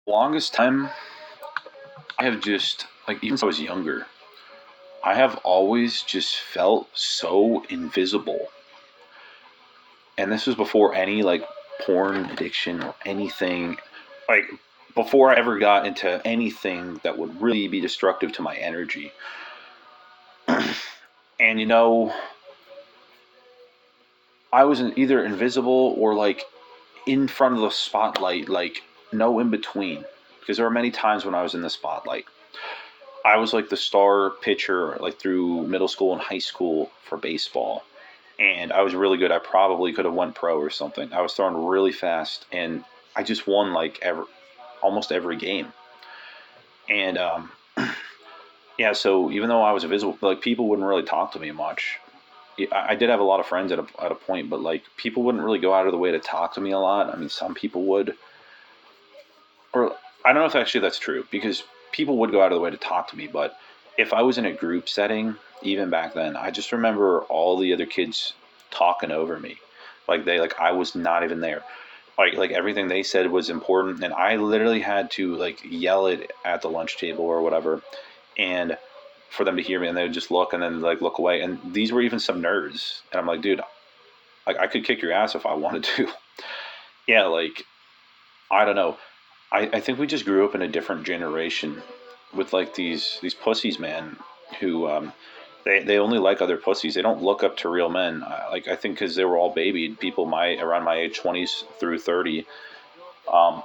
Longest time, I have just, like, even since I was younger, I have always just felt so invisible. And this was before any, like, porn addiction or anything. Like, before I ever got into anything that would really be destructive to my energy. And, I was either invisible or, like, in front of the spotlight, like, no in between. Because there were many times when I was in the spotlight. I was like the star pitcher like through middle school and high school for baseball, and I was really good. I probably could have went pro or something. I was throwing really fast, and I just won like almost every game. And yeah, so even though I was invisible, like people wouldn't really talk to me much. I did have a lot of friends at a point, but like people wouldn't really go out of the way to talk to me a lot. I mean, some people would, or I don't know if actually that's true because people would go out of the way to talk to me, but if I was in a group setting, even back then, I just remember all the other kids talking over me, like I was not even there. Like everything they said was important, and I literally had to like yell it at the lunch table or whatever, and for them to hear me, and they would just look and then like look away. And these were even some nerds, and I'm like, dude, like I could kick your ass if I wanted to. Yeah, like I don't know. I think we just grew up in a different generation with like these pussies, man, who they only like other pussies. They don't look up to real men. Like I think because they were all babied people my around my age, 20s through 30. Um,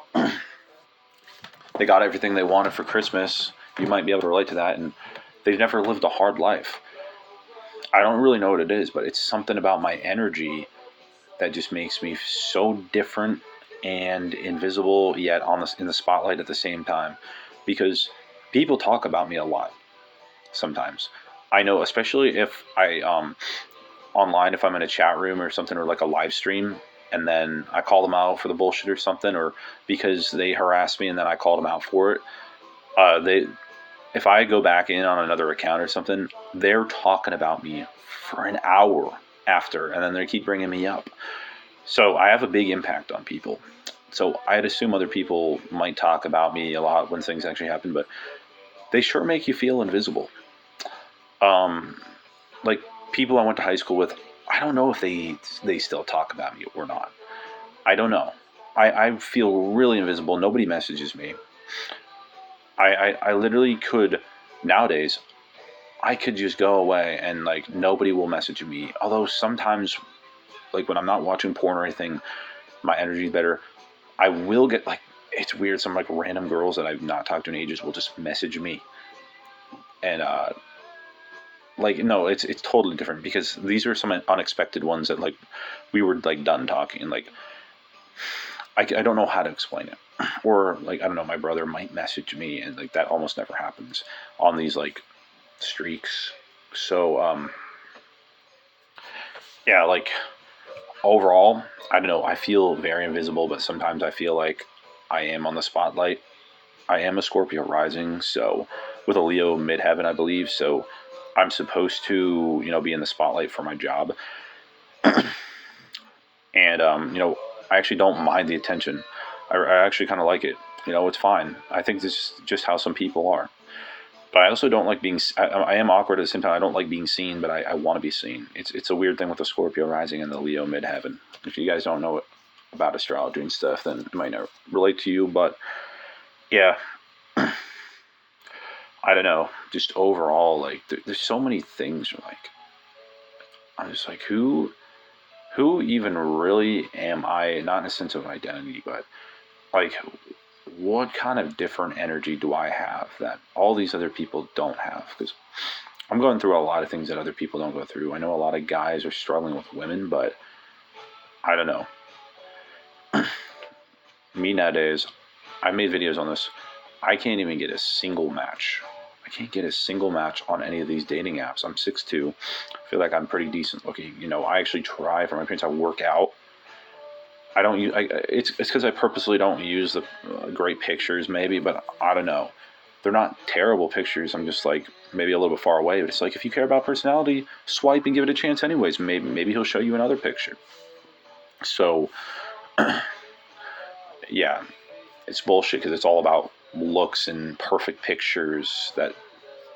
they got everything they wanted for Christmas. You might be able to relate to that, and they've never lived a hard life. I don't really know what it is, but it's something about my energy that just makes me so different and invisible yet in the spotlight at the same time because people talk about me a lot sometimes. I know, especially if I online, if I'm in a chat room or something, or like a live stream, and then I call them out for the bullshit or something, or because they harassed me and then I called them out for it. They If I go back in on another account or something, they're talking about me for an hour after, and then they keep bringing me up. So I have a big impact on people. So I'd assume other people might talk about me a lot when things actually happen, but they sure make you feel invisible. Um, like people I went to high school with, I don't know if they still talk about me or not. I don't know. I feel really invisible. Nobody messages me. I literally could nowadays. I could just go away and like nobody will message me. Although sometimes, like when I'm not watching porn or anything, my energy is better. I will get like it's weird. Some like random girls that I've not talked to in ages will just message me, and like no, it's totally different because these are some unexpected ones that like we were like done talking and like I don't know how to explain it, or like I don't know. My brother might message me and like that almost never happens on these like streaks. So yeah, like overall, I don't know. I feel very invisible, but sometimes I feel like I am on the spotlight. I am a Scorpio rising, so with a Leo midheaven, I believe. So I'm supposed to, be in the spotlight for my job, and I actually don't mind the attention. I actually kind of like it. It's fine. I think this is just how some people are. But I also don't like being. I am awkward at the same time. I don't like being seen, but I want to be seen. It's a weird thing with the Scorpio rising and the Leo midheaven. If you guys don't know about astrology and stuff, then it might not relate to you. But yeah, I don't know. Just overall, like there's so many things. Like I'm just like, who even really am I? Not in a sense of identity, but like, what kind of different energy do I have that all these other people don't have? Because I'm going through a lot of things that other people don't go through. I know a lot of guys are struggling with women, but I don't know. Me nowadays, I made videos on this. I can't even get a single match. I can't get a single match on any of these dating apps. I'm 6'2". I feel like I'm pretty decent looking. I actually try for my appearance. I work out. I don't use. It's because I purposely don't use the great pictures, maybe, but I don't know. They're not terrible pictures. I'm just like maybe a little bit far away. But it's like if you care about personality, swipe and give it a chance, anyways. Maybe he'll show you another picture. So yeah, it's bullshit because it's all about looks and perfect pictures. That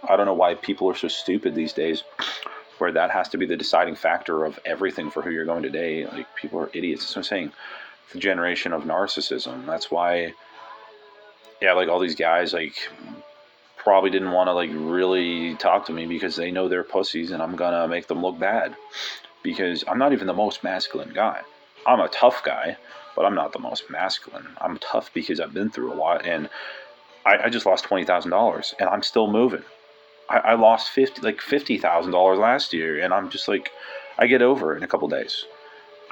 I don't know why people are so stupid these days, where that has to be the deciding factor of everything for who you're going to date. Like, people are idiots. That's what I'm saying. The generation of narcissism. That's why, yeah, like all these guys, like, probably didn't want to like really talk to me because they know they're pussies and I'm gonna make them look bad. Because I'm not even the most masculine guy. I'm a tough guy, but I'm not the most masculine. I'm tough because I've been through a lot, and I just lost $20,000, and I'm still moving. I lost $50,000 last year, and I'm just like, I get over it in a couple days.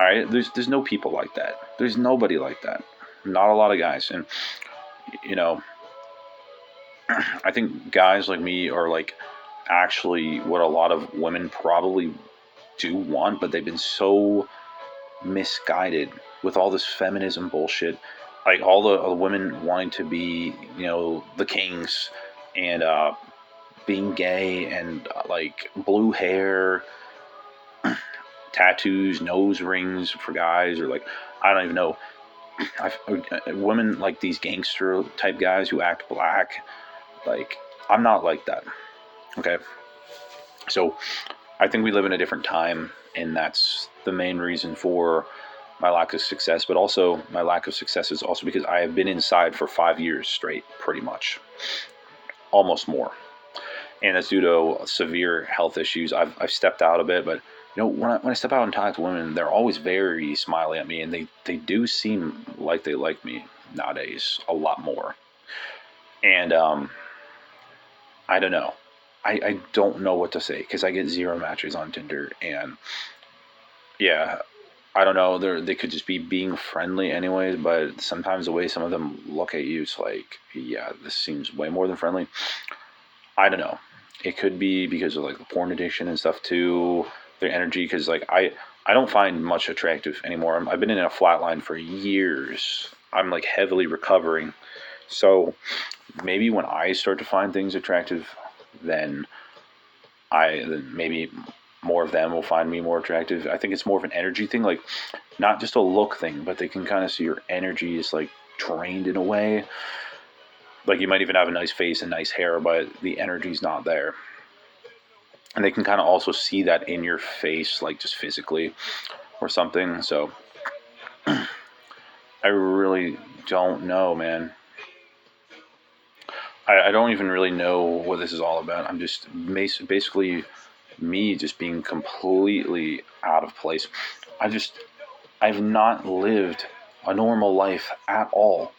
All right, there's no people like that. There's nobody like that. Not a lot of guys, and you know, I think guys like me are like actually what a lot of women probably do want, but they've been so misguided with all this feminism bullshit. Like all the women wanting to be, the kings, and being gay, and like blue hair, tattoos, nose rings for guys, or like I don't even know. Women like these gangster type guys who act black. Like, I'm not like that. Okay, so I think we live in a different time, and that's the main reason for my lack of success. But also, my lack of success is also because I have been inside for 5 years straight, pretty much, almost more, and that's due to severe health issues. I've stepped out a bit, but when I step out and talk to women, they're always very smiley at me, and they do seem like they like me nowadays a lot more. And I don't know. I don't know what to say because I get zero matches on Tinder, and yeah, I don't know. They could just be being friendly anyways, but sometimes the way some of them look at you, it's like, yeah, this seems way more than friendly. I don't know. It could be because of like the porn addiction and stuff too. Their energy, because like I don't find much attractive anymore. I've been in a flat line for years. I'm like heavily recovering, so maybe when I start to find things attractive, then then maybe more of them will find me more attractive. I think it's more of an energy thing, like not just a look thing, but they can kind of see your energy is like drained in a way. Like you might even have a nice face and nice hair, but the energy's not there. And they can kind of also see that in your face, like just physically or something. So I really don't know, man. I don't even really know what this is all about. I'm just basically me just being completely out of place. I've not lived a normal life at all.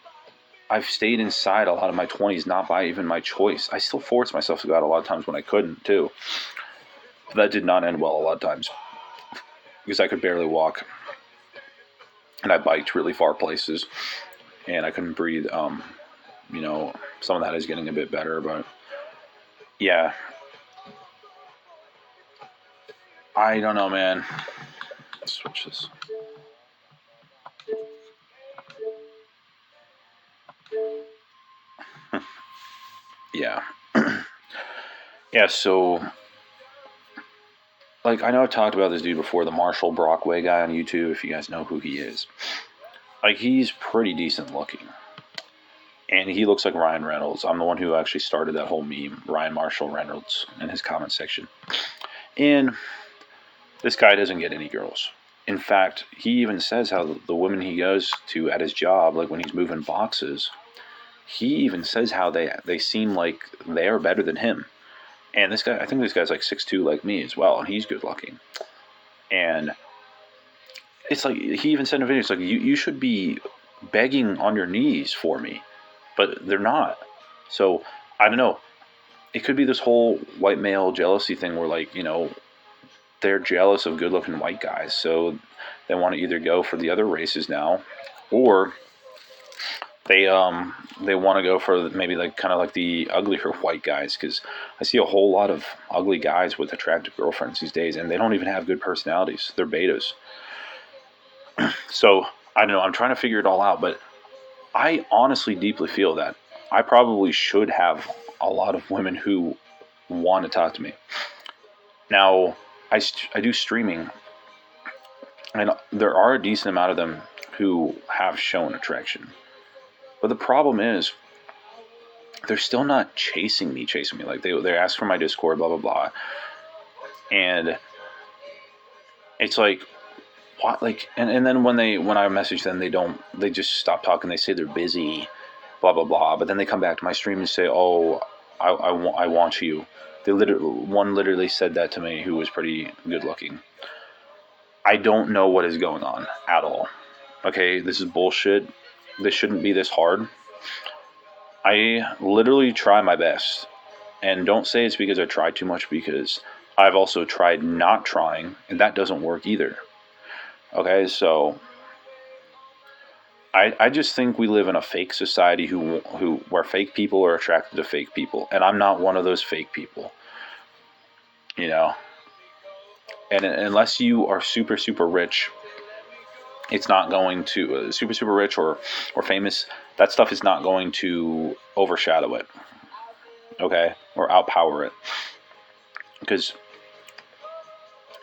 I've stayed inside a lot of my 20s, not by even my choice. I still forced myself to go out a lot of times when I couldn't, too. But that did not end well a lot of times because I could barely walk. And I biked really far places and I couldn't breathe. Some of that is getting a bit better, but yeah, I don't know, man. Let's switch this. Yeah. Yeah, so, like, I know I've talked about this dude before, the Marshall Brockway guy on YouTube, if you guys know who he is. Like, he's pretty decent looking. And he looks like Ryan Reynolds. I'm the one who actually started that whole meme, Ryan Marshall Reynolds, in his comment section. And this guy doesn't get any girls. In fact, he even says how the women he goes to at his job, like when he's moving boxes, he even says how they seem like they are better than him. And this guy, I think this guy's like 6'2", like me as well, and he's good looking. And it's like, he even said in a video, it's like, you should be begging on your knees for me. But they're not. So, I don't know. It could be this whole white male jealousy thing where, like, they're jealous of good looking white guys. So they want to either go for the other races now, or they want to go for maybe like kind of like the uglier white guys, because I see a whole lot of ugly guys with attractive girlfriends these days, and they don't even have good personalities. They're betas. So I don't know. I'm trying to figure it all out, but I honestly deeply feel that I probably should have a lot of women who want to talk to me. Now, I do streaming, and there are a decent amount of them who have shown attraction. But the problem is, they're still not chasing me. Like they ask for my Discord, blah blah blah, and it's like what like and then when I message them, they just stop talking. They say they're busy, blah blah blah. But then they come back to my stream and say, oh, I want you. One literally said that to me, who was pretty good looking. I don't know what is going on at all. Okay, this is bullshit. This shouldn't be this hard. I literally try my best. And don't say it's because I try too much, because I've also tried not trying, and that doesn't work either. Okay, so I just think we live in a fake society where fake people are attracted to fake people, and I'm not one of those fake people. You know, and unless you are super super rich, it's not going to super super rich or famous. That stuff is not going to overshadow it. Okay, or outpower it, because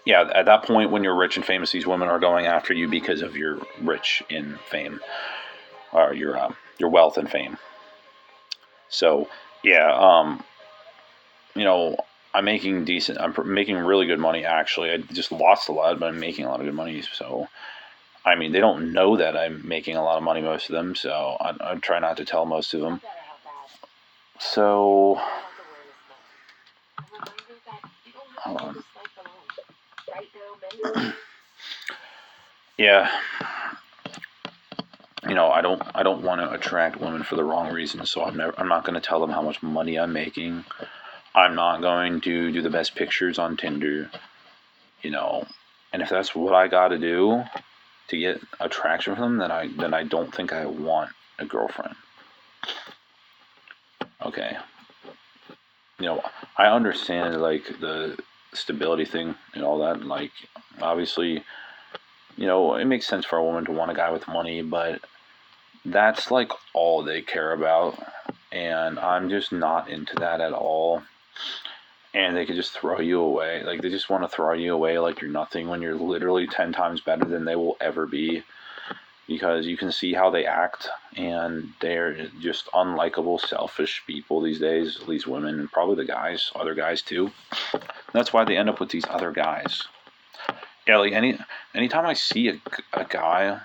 yeah, at that point when you're rich and famous, these women are going after you because of your rich in fame, or your wealth and fame. So yeah, you know, I'm making decent. I'm making really good money actually. I just lost a lot, but I'm making a lot of good money. So I mean, they don't know that I'm making a lot of money, most of them. So I try not to tell most of them. So hold on. Yeah, you know, I don't want to attract women for the wrong reasons. So I'm not going to tell them how much money I'm making. I'm not going to do the best pictures on Tinder. You know, and if that's what I got to do to get attraction from them, then I don't think I want a girlfriend. Okay. You know, I understand like the stability thing and all that. Like, obviously, you know, it makes sense for a woman to want a guy with money, but that's like all they care about, and I'm just not into that at all. And they could just throw you away. Like, they just want to throw you away like you're nothing when you're literally 10 times better than they will ever be, because you can see how they act, and they're just unlikable, selfish people these days, these women, and probably the guys, other guys too. That's why they end up with these other guys. Yeah, like anytime I see a guy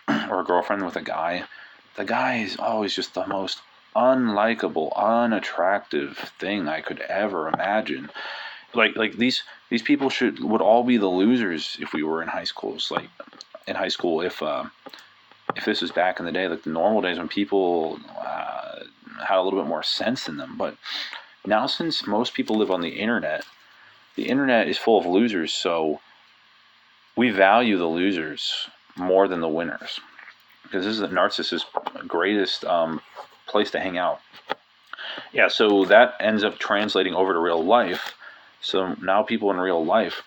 or a girlfriend with a guy, the guy is always just the most unlikable, unattractive thing I could ever imagine. Like these people would all be the losers if we were in high school. It's like in high school, if this was back in the day, like the normal days when people had a little bit more sense in them. But now, since most people live on the internet is full of losers. So we value the losers more than the winners, because this is the narcissist's greatest place to hang out. Yeah, so that ends up translating over to real life. So now people in real life,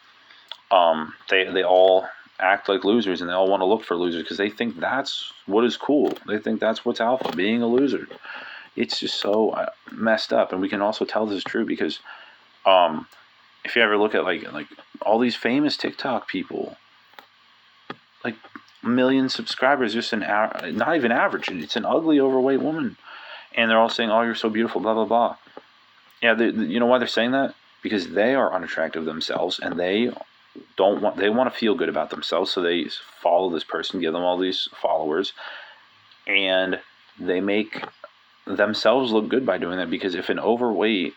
they all act like losers, and they all want to look for losers because they think that's what is cool. They think that's what's alpha, being a loser. It's just so messed up, and we can also tell this is true because if you ever look at like all these famous TikTok people, like a million subscribers, just not even average. It's an ugly, overweight woman, and they're all saying, "Oh, you're so beautiful," blah blah blah. Yeah, you know why they're saying that? Because they are unattractive themselves, and they want to feel good about themselves, so they follow this person, give them all these followers, and they make themselves look good by doing that. Because if an overweight,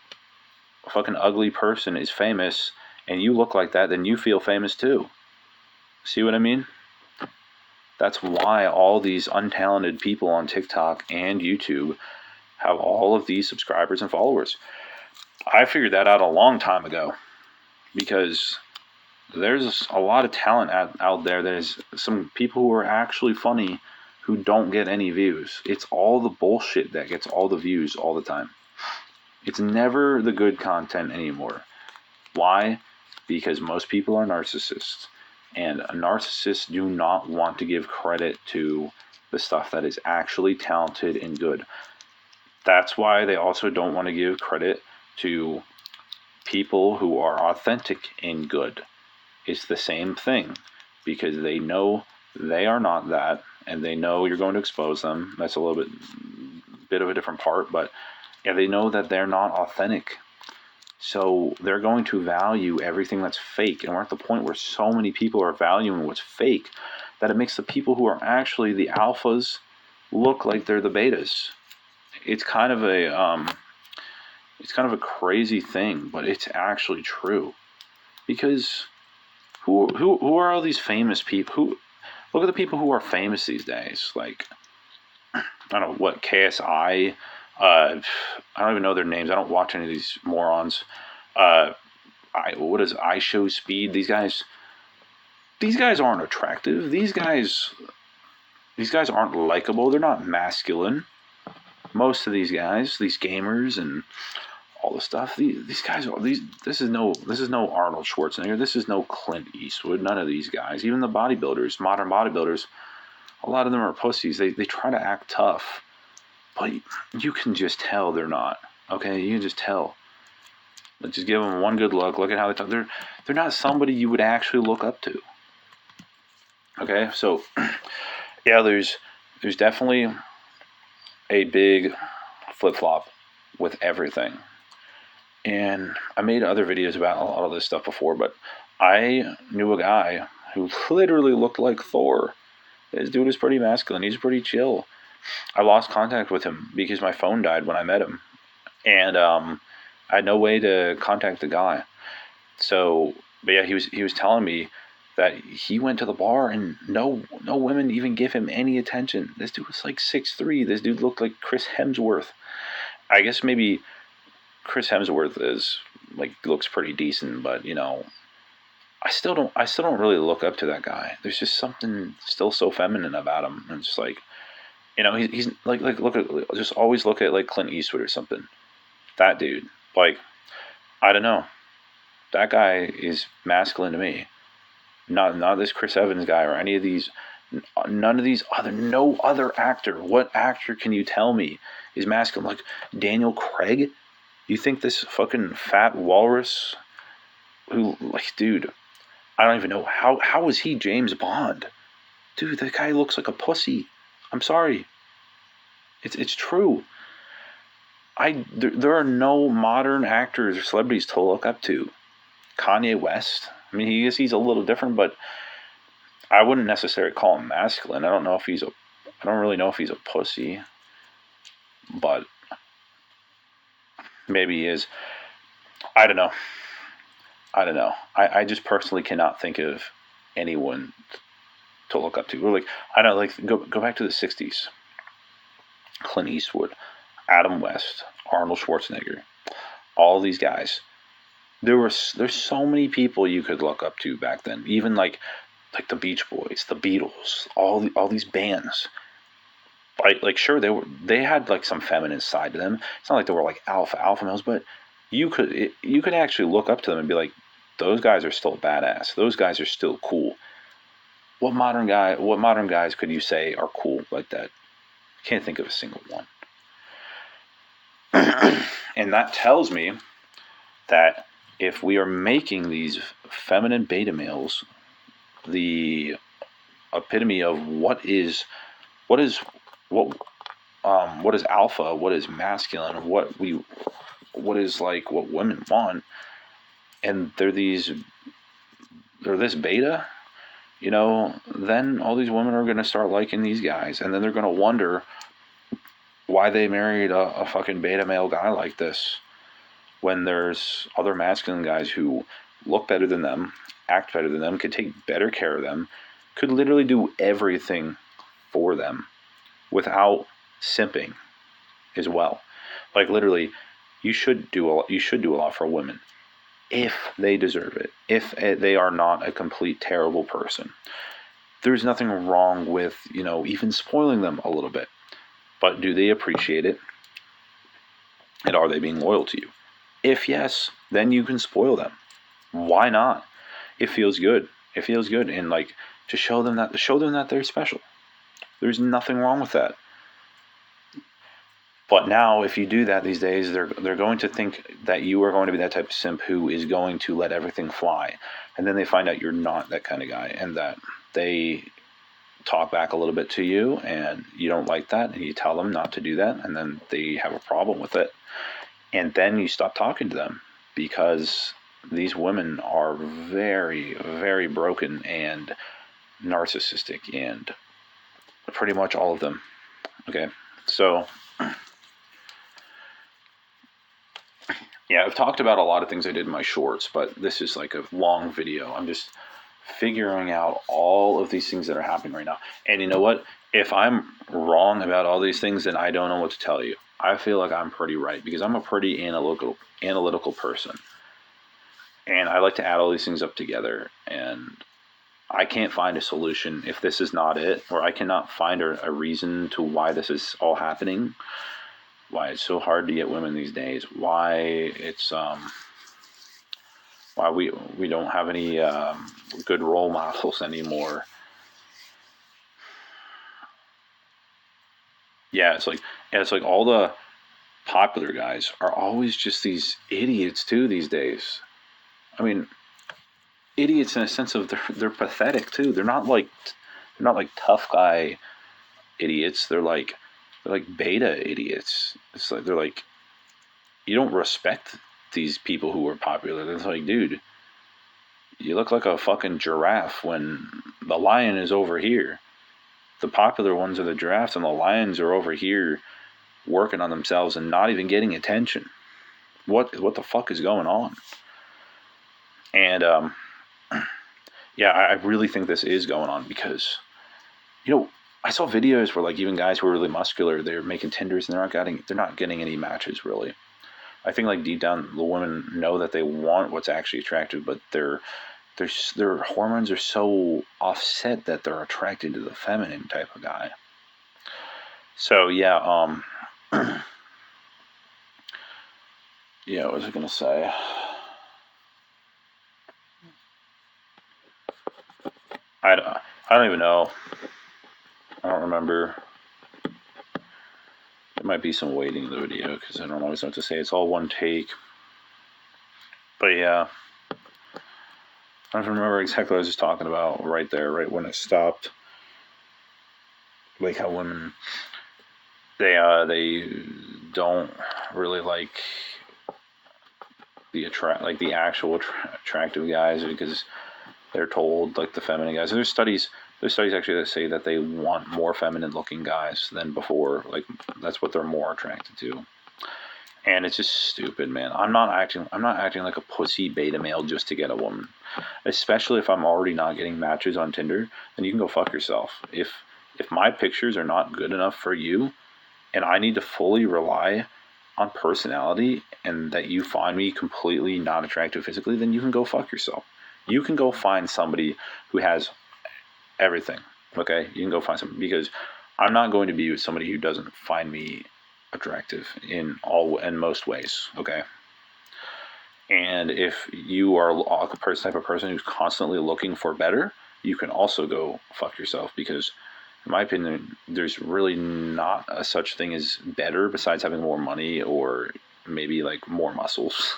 fucking ugly person is famous, and you look like that, then you feel famous too. See what I mean? That's why all these untalented people on TikTok and YouTube have all of these subscribers and followers. I figured that out a long time ago, because there's a lot of talent out there. There's some people who are actually funny who don't get any views. It's all the bullshit that gets all the views all the time. It's never the good content anymore. Why? Because most people are narcissists. And narcissists do not want to give credit to the stuff that is actually talented and good. That's why they also don't want to give credit to people who are authentic and good. It's the same thing, because they know they are not that, and they know you're going to expose them. That's a little bit of a different part, but yeah, they know that they're not authentic. So they're going to value everything that's fake. And we're at the point where so many people are valuing what's fake that it makes the people who are actually the alphas look like they're the betas. It's kind of a crazy thing, but it's actually true. Because who are all these famous people? Who look at the people who are famous these days? Like, I don't know what, KSI. I don't even know their names. I don't watch any of these morons. What is I Show Speed? These guys aren't attractive. These guys aren't likable. They're not masculine. Most of these guys, these gamers and all the stuff, these guys are this is no Arnold Schwarzenegger. This is no Clint Eastwood. None of these guys. Even the bodybuilders, modern bodybuilders, a lot of them are pussies. They try to act tough, but you can just tell they're not. Okay, you can just tell. Let's just give them one good look. Look at how they talk. They're not somebody you would actually look up to. Okay, so yeah, there's definitely a big flip flop with everything. And I made other videos about a lot of this stuff before, but I knew a guy who literally looked like Thor. This dude is pretty masculine. He's pretty chill. I lost contact with him because my phone died when I met him, and I had no way to contact the guy. So, but yeah, he was telling me that he went to the bar and no women even give him any attention. This dude was like 6'3". This dude looked like Chris Hemsworth. I guess maybe Chris Hemsworth is like looks pretty decent, but I still don't really look up to that guy. There's just something still so feminine about him. And it's like, he's like look at, just always look at like Clint Eastwood or something. That dude, like, I don't know. That guy is masculine to me. Not this Chris Evans guy or any of these. None of these no other actor. What actor can you tell me is masculine? Like Daniel Craig? You think this fucking fat walrus who, like, dude, I don't even know how is he James Bond? Dude, that guy looks like a pussy. I'm sorry. It's true. There are no modern actors or celebrities to look up to. Kanye West. I mean, he's a little different, but I wouldn't necessarily call him masculine. I don't really know if he's a pussy, but maybe he is. I don't know. I just personally cannot think of anyone to look up to. Or like, I don't know, like go back to the 60s. Clint Eastwood, Adam West, Arnold Schwarzenegger, all these guys. There's so many people you could look up to back then. Even like the Beach Boys, the Beatles, all these bands. Like sure they had like some feminine side to them. It's not like they were like alpha males, but you could actually look up to them and be like, those guys are still badass. Those guys are still cool. What modern guys could you say are cool like that? Can't think of a single one. And that tells me that if we are making these feminine beta males the epitome of what is alpha, what is masculine, what is like what women want, and they're this beta, then all these women are going to start liking these guys, and then they're going to wonder why they married a fucking beta male guy like this when there's other masculine guys who look better than them, act better than them, could take better care of them, could literally do everything for them without simping as well. Like literally, you should do a lot for women if they deserve it. If they are not a complete terrible person, there's nothing wrong with even spoiling them a little bit. But do they appreciate it? And are they being loyal to you? If yes, then you can spoil them. Why not? It feels good. And like to show them that they're special. There's nothing wrong with that. But now, if you do that these days, they're going to think that you are going to be that type of simp who is going to let everything fly, and then they find out you're not that kind of guy, and that they talk back a little bit to you and you don't like that and you tell them not to do that and then they have a problem with it. And then you stop talking to them because these women are very, very broken and narcissistic, and pretty much all of them. Okay, so yeah, I've talked about a lot of things I did in my shorts, but this is like a long video. I'm just figuring out all of these things that are happening right now. And you know what? If I'm wrong about all these things, then I don't know what to tell you. I feel like I'm pretty right because I'm a pretty analytical person. And I like to add all these things up together. And I can't find a solution if this is not it, or I cannot find a reason to why this is all happening, why it's so hard to get women these days, why it's why we don't have any good role models anymore. It's like all the popular guys are always just these idiots too these days. I mean, idiots in a sense of they're pathetic too. They're not like tough guy idiots. They're like beta idiots. It's like they're like, you don't respect these people who are popular. It's like, dude, you look like a fucking giraffe when the lion is over here. The popular ones are the giraffes and the lions are over here working on themselves and not even getting attention. What the fuck is going on? And I really think this is going on because, I saw videos where like even guys who are really muscular, they're making Tinders and they're not getting any matches really. I think like deep down the women know that they want what's actually attractive, but their hormones are so offset that they're attracted to the feminine type of guy. So what was I gonna say? I don't even know. I don't remember. There might be some waiting in the video because I don't always know what to say. It's all one take. But yeah, I don't remember exactly what I was just talking about right there, right when it stopped. Like how women, they don't really like the actual attractive guys because they're told like the feminine guys. There's studies actually that say that they want more feminine looking guys than before. Like that's what they're more attracted to. And it's just stupid, man. I'm not acting like a pussy beta male just to get a woman. Especially if I'm already not getting matches on Tinder, then you can go fuck yourself. If my pictures are not good enough for you and I need to fully rely on personality and that you find me completely not attractive physically, then you can go fuck yourself. You can go find somebody who has everything. Okay? You can go find somebody because I'm not going to be with somebody who doesn't find me attractive in most ways. Okay? And if you are a type of person who's constantly looking for better, you can also go fuck yourself because, in my opinion, there's really not a such thing as better besides having more money or maybe like more muscles.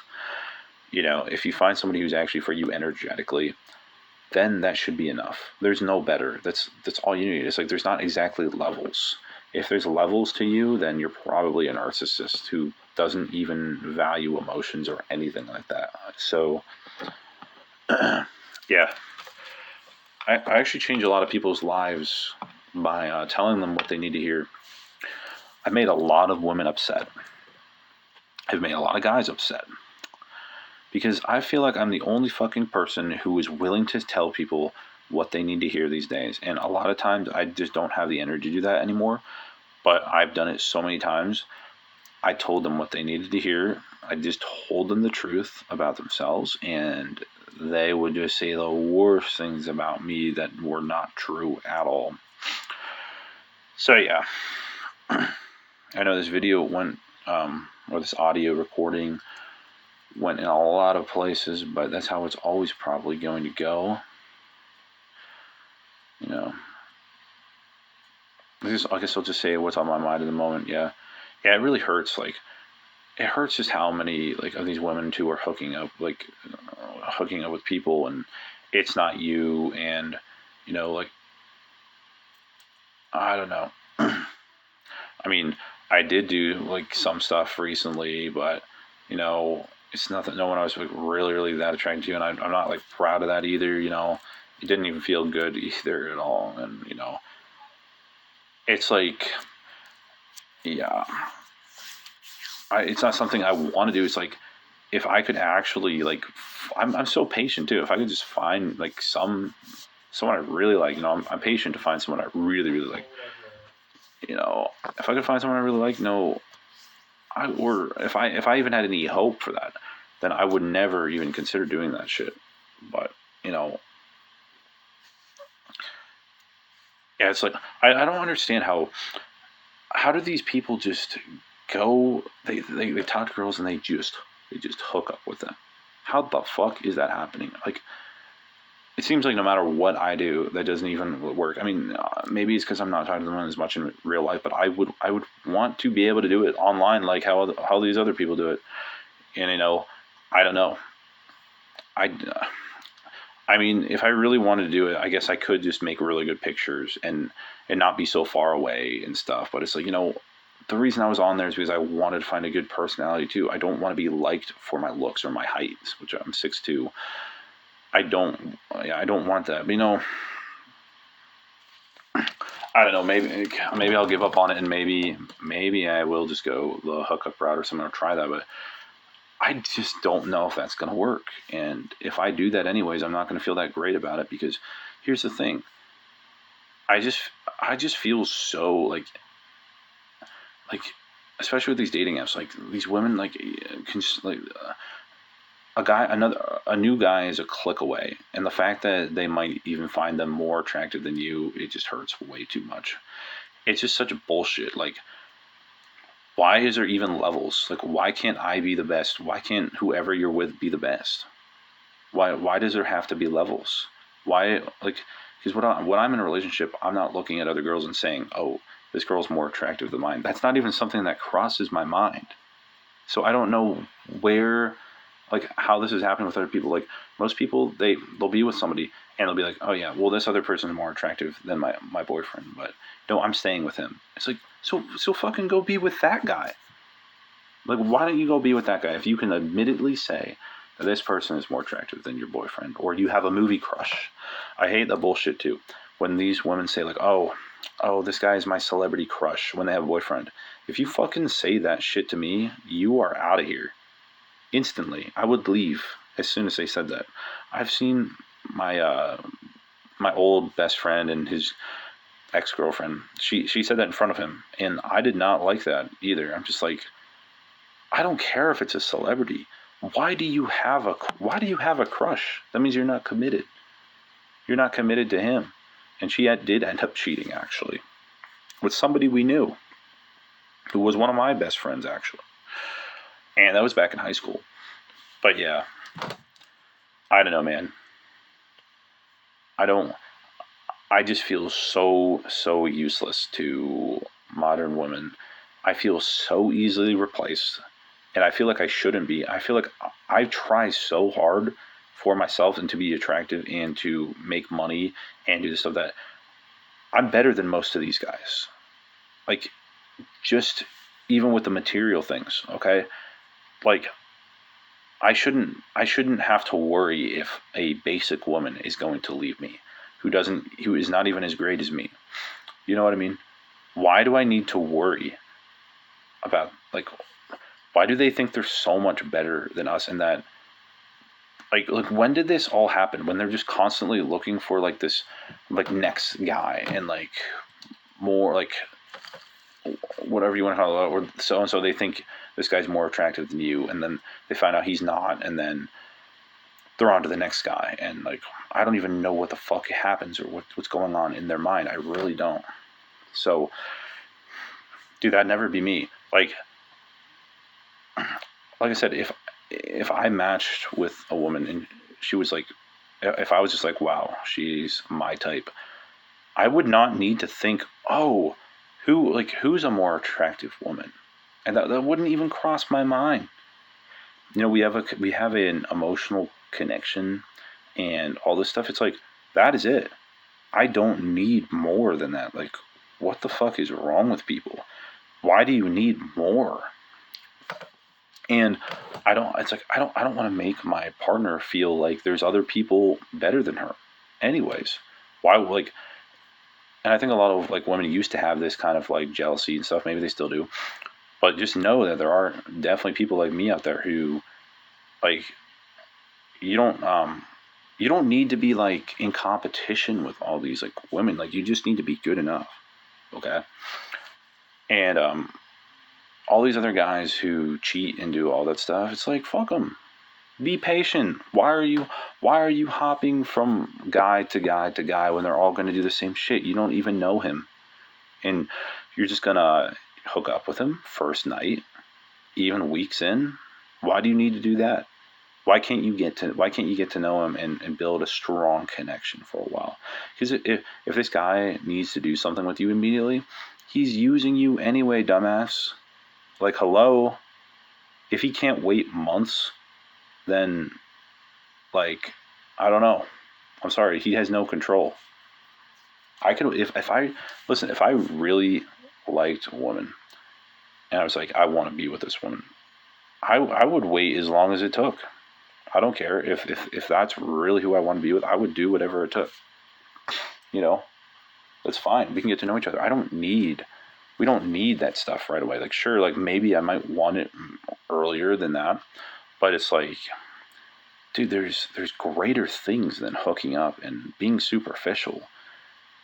If you find somebody who's actually for you energetically, then that should be enough. There's no better. That's all you need. It's like there's not exactly levels. If there's levels to you, then you're probably a narcissist who doesn't even value emotions or anything like that. So, yeah. I actually change a lot of people's lives by telling them what they need to hear. I've made a lot of women upset. I've made a lot of guys upset. Because I feel like I'm the only fucking person who is willing to tell people what they need to hear these days. And a lot of times I just don't have the energy to do that anymore. But I've done it so many times. I told them what they needed to hear. I just told them the truth about themselves. And they would just say the worst things about me that were not true at all. So yeah. I know this video went, or this audio recording went in a lot of places, but that's how it's always probably going to go. I guess I'll just say what's on my mind at the moment. Yeah, it really hurts. Like, it hurts just how many of these women too are hooking up with people, and it's not you. And I don't know. I mean, I did do like some stuff recently, but you know, it's nothing. No one I was like really that attracted to, and I'm not like proud of that either. You know, it didn't even feel good either at all, and you know, it's like, yeah, it's not something I want to do. It's like if I could actually like, I'm so patient too. If I could just find like someone I really like, you know, I'm patient to find someone I really like. You know, if I could find someone I really like, no, or if I even had any hope for that, then I would never even consider doing that shit. But you know, yeah, it's like I don't understand how do these people just go they talk to girls and they just hook up with them. How the fuck is that happening? Like it seems like no matter what I do, that doesn't even work. I mean, maybe it's because I'm not talking to them as much in real life, but I would want to be able to do it online, like how these other people do it. And you know, I don't know. I I mean, if I really wanted to do it, I guess I could just make really good pictures and not be so far away and stuff. But it's like, you know, the reason I was on there is because I wanted to find a good personality too. I don't want to be liked for my looks or my height, which I'm 6'2". I don't want that. But, you know, I don't know. Maybe I'll give up on it, and maybe I will just go the hookup route or something or try that. But I just don't know if that's going to work. And if I do that anyways, I'm not going to feel that great about it because here's the thing. I just I just feel so like especially with these dating apps, like these women a new guy is a click away, and the fact that they might even find them more attractive than you, it just hurts way too much. It's just such bullshit. Like, why is there even levels? Like, why can't I be the best? Why can't whoever you're with be the best? Why does there have to be levels? Why like because when I'm in a relationship, I'm not looking at other girls and saying, "Oh, this girl's more attractive than mine." That's not even something that crosses my mind. So I don't know where like how this is happening with other people. Like most people, they'll be with somebody and they'll be like, "Oh yeah, well this other person is more attractive than my boyfriend, but no, I'm staying with him." It's like so fucking go be with that guy. Like, why don't you go be with that guy if you can admittedly say that this person is more attractive than your boyfriend, or you have a movie crush? I hate the bullshit too. When these women say like, "Oh, this guy is my celebrity crush," when they have a boyfriend. If you fucking say that shit to me, you are out of here instantly. I would leave as soon as they said that. I've seen my my old best friend and his ex girlfriend. She said that in front of him, and I did not like that either. I'm just like, I don't care if it's a celebrity. Why do you have a crush? That means you're not committed. You're not committed to him. And she did end up cheating actually with somebody we knew who was one of my best friends actually. And that was back in high school. But yeah, I don't know, man. I don't I just feel so useless to modern women. I feel so easily replaced, and I feel like I shouldn't be. I feel like I try so hard for myself and to be attractive and to make money and do the stuff that I'm better than most of these guys. Like just even with the material things, okay? Like I shouldn't have to worry if a basic woman is going to leave me who is not even as great as me. You know what I mean? Why do I need to worry about like why do they think they're so much better than us and that like when did this all happen? When they're just constantly looking for like this like next guy and like more like whatever you want to call it, or so and so they think this guy's more attractive than you, and then they find out he's not, and then they're on to the next guy, and like I don't even know what the fuck happens or what's going on in their mind. I really don't. So, dude, that'd never be me. Like I said, if I matched with a woman and she was like, if I was just like, wow, she's my type, I would not need to think, oh, who's a more attractive woman, and that wouldn't even cross my mind. You know, we have an emotional connection and all this stuff. It's like that is it. I don't need more than that. Like what the fuck is wrong with people? Why do you need more? And I don't want to make my partner feel like there's other people better than her. Anyways, why like and I think a lot of like women used to have this kind of like jealousy and stuff. Maybe they still do, but just know that there are definitely people like me out there who like you don't you don't need to be like in competition with all these like women. Like you just need to be good enough, okay? And all these other guys who cheat and do all that stuff, it's like fuck them. Be patient. Why are you hopping from guy to guy to guy when they're all going to do the same shit? You don't even know him, and you're just gonna hook up with him first night, even weeks in. Why do you need to do that? Why can't you get to know him and build a strong connection for a while? Because if this guy needs to do something with you immediately, he's using you anyway, dumbass. Like hello, if he can't wait months, then like I don't know. I'm sorry, he has no control. I could if I listen, if I really liked a woman and I was like, I want to be with this woman, I would wait as long as it took. I don't care if that's really who I want to be with. I would do whatever it took. You know, that's fine. We can get to know each other. We don't need that stuff right away. Like sure, like maybe I might want it earlier than that, but it's like, dude, there's greater things than hooking up and being superficial.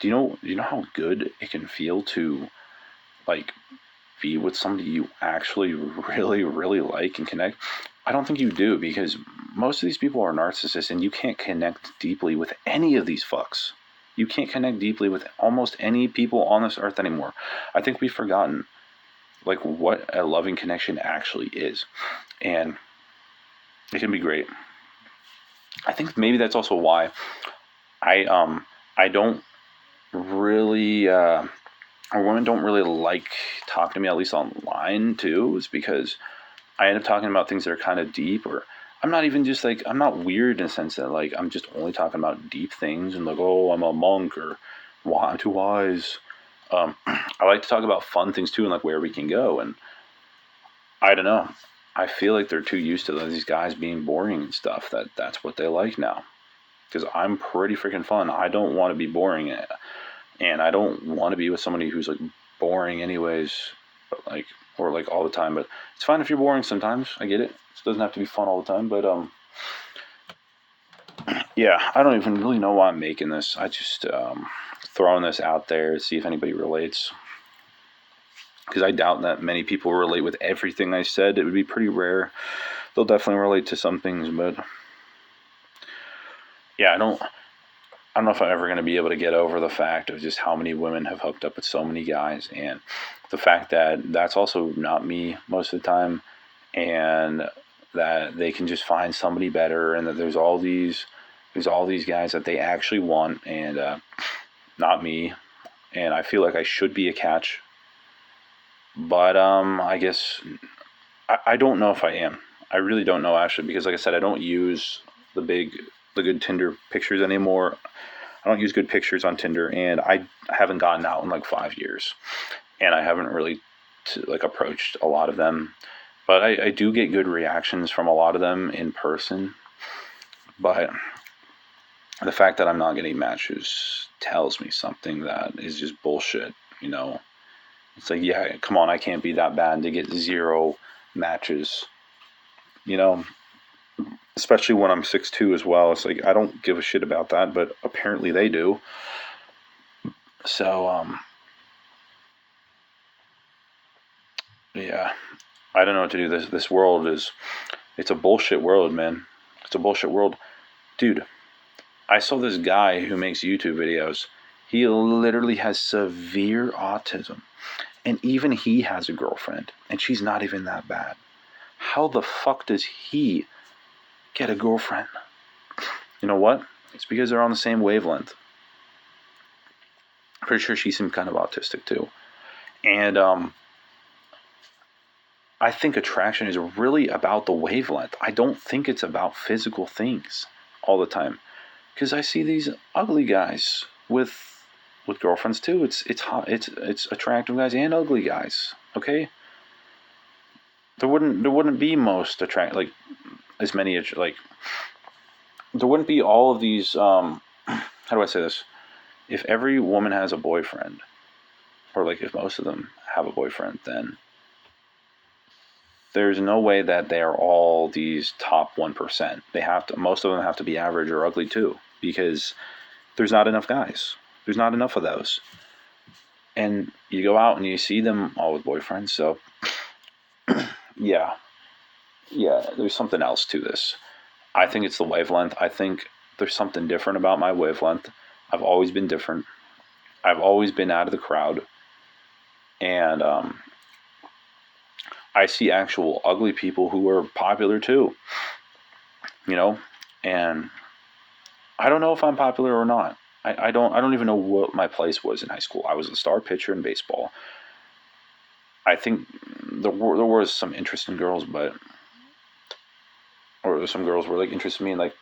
Do you know how good it can feel to like be with somebody you actually really, really like and connect? I don't think you do because most of these people are narcissists and you can't connect deeply with any of these fucks. You can't connect deeply with almost any people on this earth anymore. I think we've forgotten like what a loving connection actually is. And it can be great. I think maybe that's also why I don't really or women don't really like talking to me, at least online too, is because I end up talking about things that are kind of deep, or I'm not even just like, I'm not weird in the sense that like I'm just only talking about deep things and like, oh, I'm a monk or I'm too wise. I like to talk about fun things too and like where we can go. And I don't know. I feel like they're too used to these guys being boring and stuff that's what they like now. Because I'm pretty freaking fun. I don't want to be boring. And I don't want to be with somebody who's like boring anyways, but like or like all the time. But it's fine if you're boring sometimes. I get it. It doesn't have to be fun all the time. But yeah, I don't even really know why I'm making this. I just throwing this out there to see if anybody relates. Because I doubt that many people relate with everything I said. It would be pretty rare. They'll definitely relate to some things, but yeah, I don't know if I'm ever going to be able to get over the fact of just how many women have hooked up with so many guys, and the fact that that's also not me most of the time, and that they can just find somebody better, and that there's all these guys that they actually want, and not me, and I feel like I should be a catch, but I guess I don't know if I am. I really don't know actually, because like I said, I don't use the good Tinder pictures anymore. I don't use good pictures on Tinder, and I haven't gotten out in like 5 years, and I haven't really like approached a lot of them, but I do get good reactions from a lot of them in person. But the fact that I'm not getting matches tells me something that is just bullshit. You know, it's like, yeah, come on, I can't be that bad to get zero matches. You know, especially when I'm 6'2" as well. It's like I don't give a shit about that, but apparently they do. So yeah, I don't know what to do. This world it's a bullshit world, man. It's a bullshit world, dude. I saw this guy who makes YouTube videos. He literally has severe autism, and even he has a girlfriend, and she's not even that bad. How the fuck does he get a girlfriend? You know what? It's because they're on the same wavelength. Pretty sure she's some kind of autistic too. And I think attraction is really about the wavelength. I don't think it's about physical things all the time. Because I see these ugly guys with with girlfriends too. It's hot. It's attractive guys and ugly guys. Okay, there wouldn't be most attract like as many like there wouldn't be all of these. How do I say this? If every woman has a boyfriend, or like if most of them have a boyfriend, then there's no way that they are all these top 1%. They have to. Most of them have to be average or ugly too, because there's not enough guys. There's not enough of those. And you go out and you see them all with boyfriends. So yeah, there's something else to this. I think it's the wavelength. I think there's something different about my wavelength. I've always been different. I've always been out of the crowd. And I see actual ugly people who are popular too. You know? And I don't know if I'm popular or not. I don't even know what my place was in high school. I was a star pitcher in baseball. I think there was some interesting girls, or some girls were like interested in me, and like,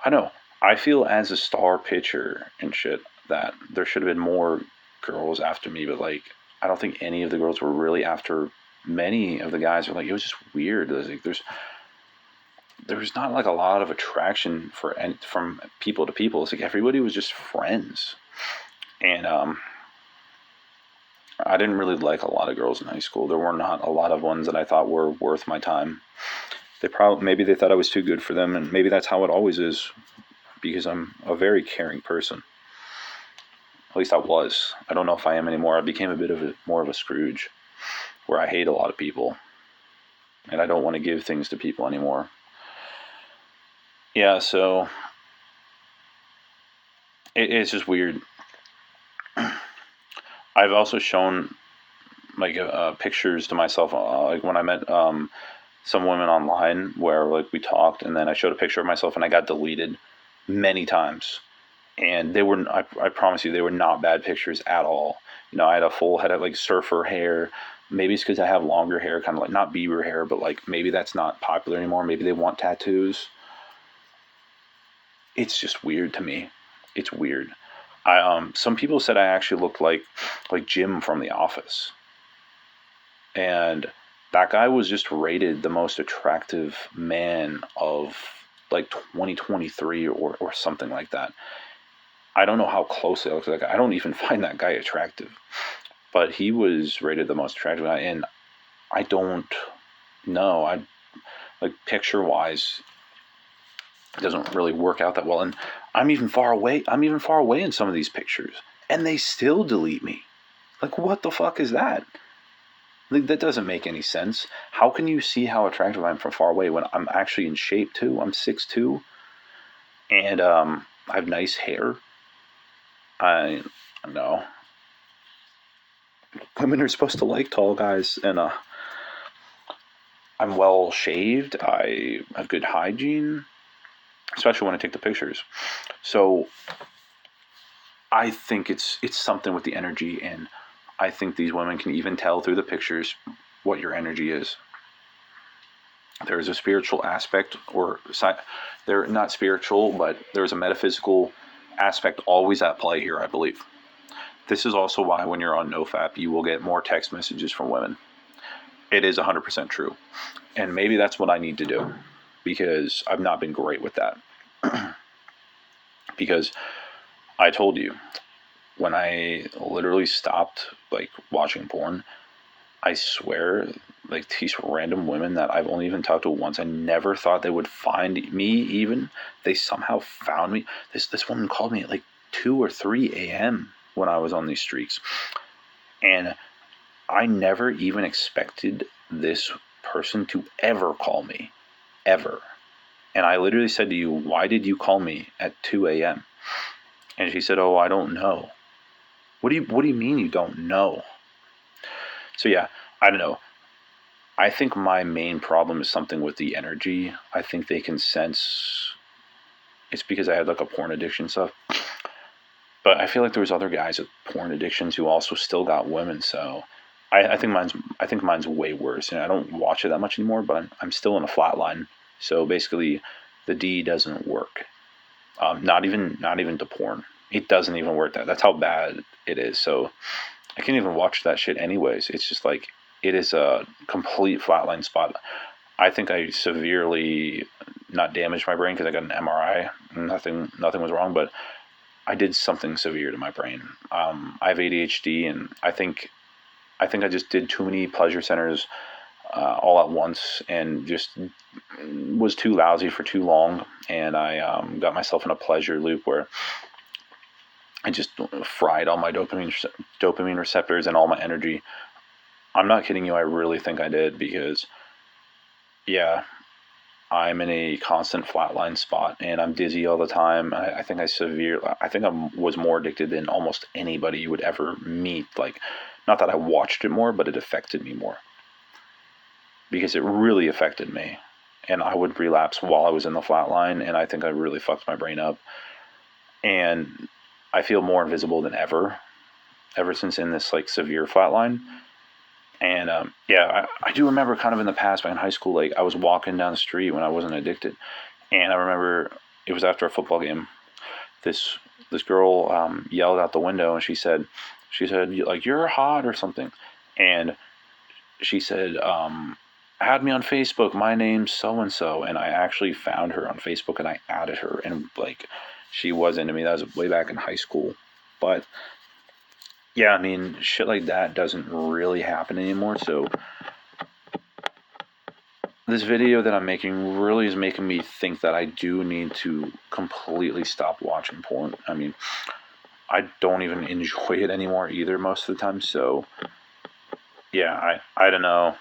I don't know. I feel as a star pitcher and shit that there should have been more girls after me, but like, I don't think any of the girls were really after many of the guys. Were like, it was just weird. Like, there's not like a lot of attraction from people to people. It's like everybody was just friends, and I didn't really like a lot of girls in high school. There were not a lot of ones that I thought were worth my time. Maybe they thought I was too good for them, and maybe that's how it always is, because I'm a very caring person. At least I was. I don't know if I am anymore. I became a bit of more of a Scrooge, where I hate a lot of people, and I don't want to give things to people anymore. Yeah, so it's just weird. I've also shown like pictures to myself, like when I met some women online, where like we talked, and then I showed a picture of myself and I got deleted many times. And they were, I promise you, they were not bad pictures at all. You know, I had a full head of like surfer hair. Maybe it's because I have longer hair, kind of like not Bieber hair, but like maybe that's not popular anymore. Maybe they want tattoos. It's just weird to me. It's weird. Some people said I actually looked like Jim from The Office, and that guy was just rated the most attractive man of like 2023 or something like that. I don't know how closely I look at that guy. I don't even find that guy attractive, but he was rated the most attractive guy, and I don't know. I like picture wise, it doesn't really work out that well, and I'm even far away. In some of these pictures, and they still delete me. Like, what the fuck is that? Like, that doesn't make any sense. How can you see how attractive I am from far away when I'm actually in shape too? I'm 6'2", and I have nice hair. I know. Women are supposed to like tall guys, and I'm well shaved. I have good hygiene, especially when I take the pictures. So I think it's something with the energy, and I think these women can even tell through the pictures what your energy is. There's a spiritual aspect, or they're not spiritual, but there's a metaphysical aspect always at play here, I believe. This is also why when you're on nofap, you will get more text messages from women. It is 100% true. And maybe that's what I need to do, because I've not been great with that. Because I told you, when I literally stopped like watching porn, I swear, like these random women that I've only even talked to once, I never thought they would find me even. They somehow found me. This woman called me at like 2 or 3 a.m. when I was on these streaks. And I never even expected this person to ever call me. Ever. And I literally said to you, why did you call me at 2 a.m.? And she said, oh, I don't know. What do you mean you don't know? So yeah, I don't know. I think my main problem is something with the energy. I think they can sense it's because I had like a porn addiction stuff. But I feel like there was other guys with porn addictions who also still got women. So I think mine's way worse. And I don't watch it that much anymore, but I'm still in a flat line. So basically, the D doesn't work. Not even to porn. it doesn't even work. That's how bad it is. So I can't even watch that shit anyways. It's just like, it is a complete flatline spot. I think I severely not damaged my brain because I got an MRI. Nothing was wrong, but I did something severe to my brain. I have ADHD, and I just did too many pleasure centers all at once, and just was too lousy for too long. And I got myself in a pleasure loop where I just fried all my dopamine receptors and all my energy. I'm not kidding you. I really think I did, because yeah, I'm in a constant flatline spot, and I'm dizzy all the time. I think I was more addicted than almost anybody you would ever meet. Like, not that I watched it more, but it affected me more, because it really affected me. And I would relapse while I was in the flatline, and I think I really fucked my brain up. And I feel more invisible than ever since in this like severe flatline. And yeah, I do remember kind of in the past, back in high school, like I was walking down the street when I wasn't addicted, and I remember it was after a football game. This girl yelled out the window, and she said like, "You're hot" or something, and she said, "Add me on Facebook. My name's so and so." And I actually found her on Facebook, and I added her, and like, she was into me. That was way back in high school, but yeah, I mean, shit like that doesn't really happen anymore. So this video that I'm making really is making me think that I do need to completely stop watching porn. I mean, I don't even enjoy it anymore either most of the time. So yeah, I don't know.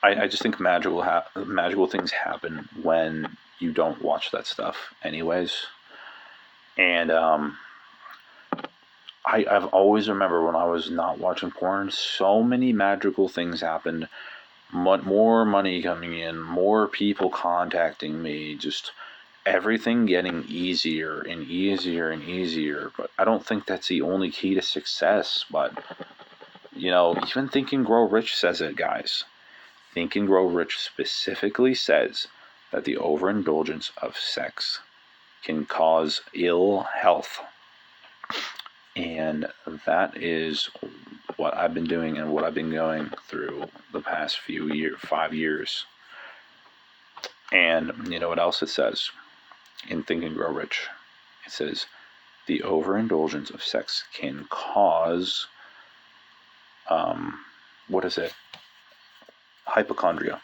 I just think magical things happen when you don't watch that stuff anyways. And I've always remember when I was not watching porn, so many magical things happened. More money coming in, more people contacting me, just everything getting easier and easier and easier. But I don't think that's the only key to success. But, even Think and Grow Rich says it, guys. Think and Grow Rich specifically says that the overindulgence of sex can cause ill health. And that is what I've been doing and what I've been going through the past 5 years. And you know what else it says in Think and Grow Rich? It says the overindulgence of sex can cause, what is it? Hypochondria.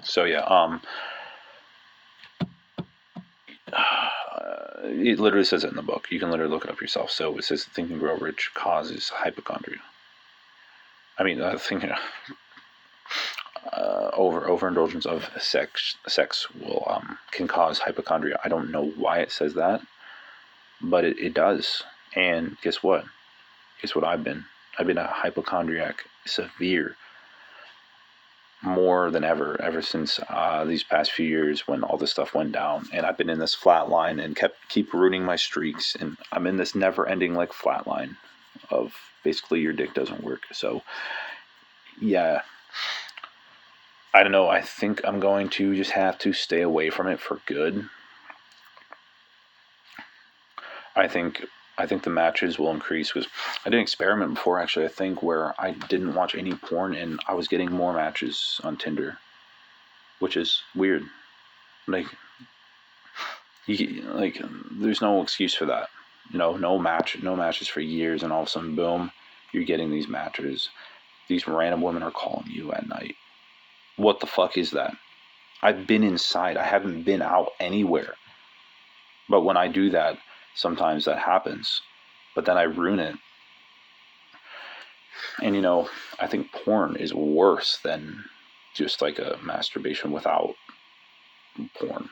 So yeah, it literally says it in the book. You can literally look it up yourself. So it says Think and Grow Rich causes hypochondria. I mean, overindulgence of sex will can cause hypochondria. I don't know why it says that, but it does. And guess what? I've been a hypochondriac severe, more than ever since these past few years when all this stuff went down. And I've been in this flat line and keep ruining my streaks, and I'm in this never ending like flat line of basically your dick doesn't work. So yeah, I don't know. I think I'm going to just have to stay away from it for good. I think the matches will increase, because I did an experiment before, actually, I think, where I didn't watch any porn and I was getting more matches on Tinder, which is weird. Like, there's no excuse for that. No matches for years, and all of a sudden, boom, you're getting these matches. These random women are calling you at night. What the fuck is that? I've been inside. I haven't been out anywhere. But when I do that, sometimes that happens. But then I ruin it. And I think porn is worse than just like a masturbation without porn.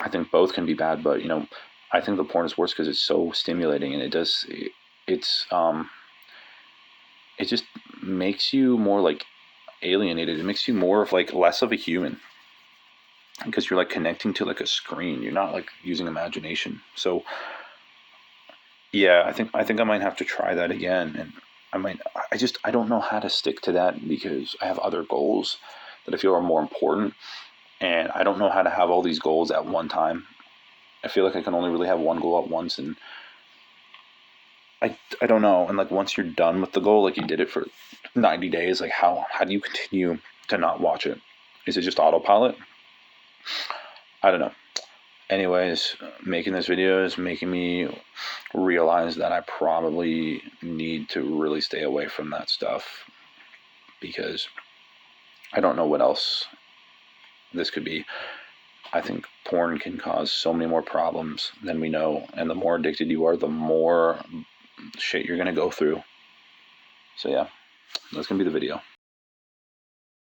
I think both can be bad, but I think the porn is worse because it's so stimulating, and it just makes you more like alienated. It makes you more of like less of a human, because you're like connecting to like a screen. You're not like using imagination. So yeah, I think I might have to try that again. And I don't know how to stick to that, because I have other goals that I feel are more important. and I don't know how to have all these goals at one time. I feel like I can only really have one goal at once, and I don't know. And like once you're done with the goal, like you did it for 90 days, like how do you continue to not watch it? Is it just autopilot? I don't know. Anyways, making this video is making me realize that I probably need to really stay away from that stuff, because I don't know what else this could be. I think porn can cause so many more problems than we know, and the more addicted you are, the more shit you're going to go through. So yeah, that's going to be the video.